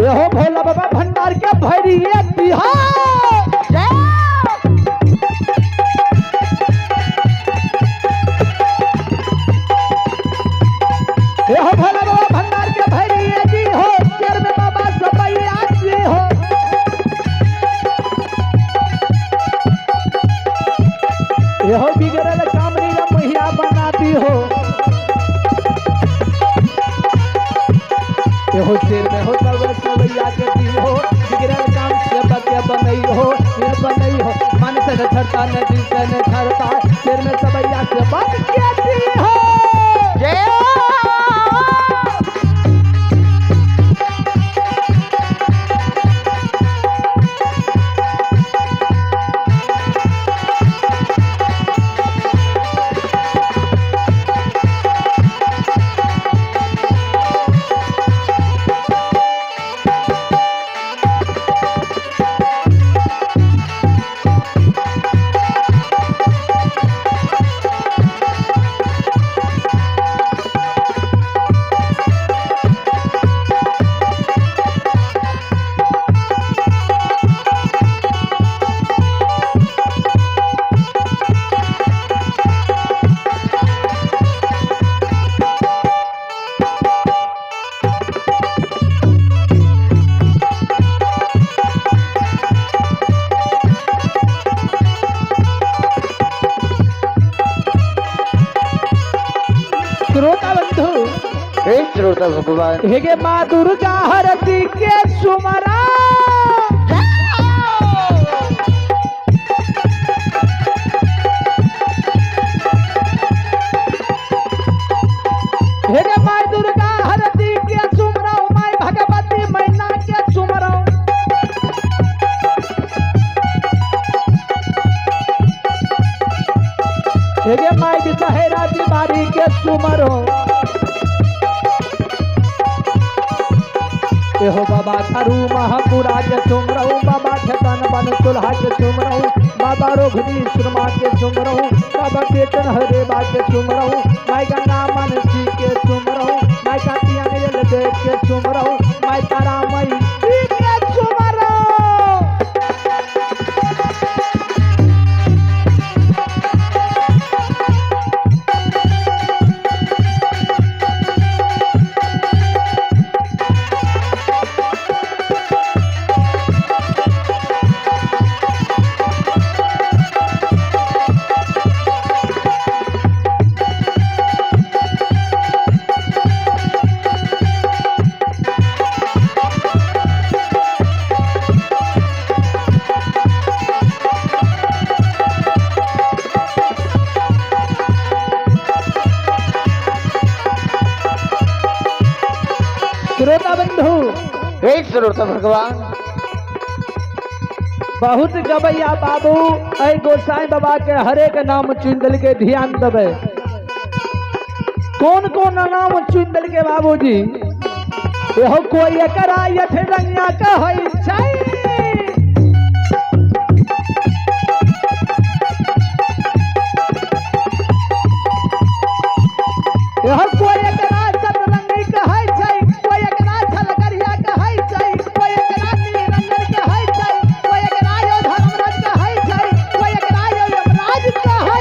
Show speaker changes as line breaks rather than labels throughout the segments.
हो भोला बाबा भंडार के भैरी बिहार हो भोला बाबा भंडार के भैरी जी हो शेर में बाबा सबैया जी हो हो बिगड़ल काम नीला मैया बनाती हो हो शेर में हो सबैया के दी हो बिगड़ल काम से बके बनई हो ये बनई हो मन से न छड़ता न दिल से न छड़ता शेर में सबैया से बन के दी हो जय श्रोता बंधु
हे श्रोता भगवान
हेगे माँ दुर्गा हरती के सुमरा हेगे माँ दुर्गा हरती के सुमरा माँ भगवती मैना के सुमरा हेगे माँ विषहरा तिवारी के सुमरो हो बाबा थारू महापुरा के सुमरऊ बाबा खेतन बन चूल्हा के सुमरऊ बाबा रोघनी सुरमा के सुमरऊ बाबा केतन हरेबा के सुमरऊ माई गंगा मनसी के सुमरऊ माई कातिया नील देव के सुमरऊ माई तारा मई के सुमरऊ श्रोता बंधु
हे श्रोता भगवान
बहुत गवैया बाबू ऐ गोसाई बाबा के हरेक नाम चुन के ध्यान देवे कौन कौन नाम चुन के बाबूजी एहो कोई एकरा यथ रंगिया कहै छै एहो कोई एकरा सतरंगी कहै छै कोई एकरा छलकरिया कहै छै कोई एकरा निरंजन कहै छै कोई एकरा यो धर्मराज कहै छै कोई एकरा यो यमराज कहै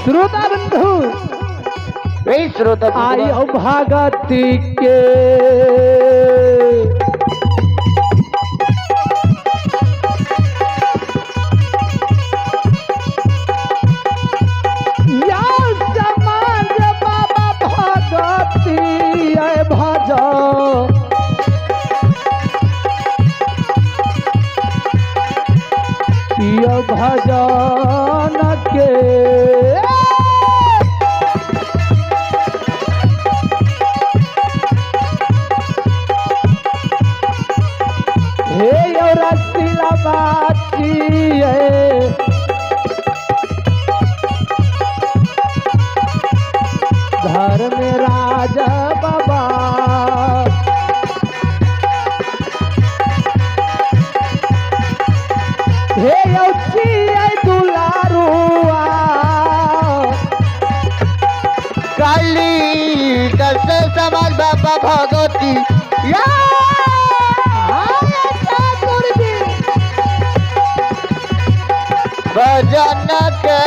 श्रोता बंधु
हे श्रोता भगवान
आयो भागती के या समाज बाबा भागती राज बाबा हे औची आई दुलारुआ
काली दस समाज बाबा भगवती या भजन के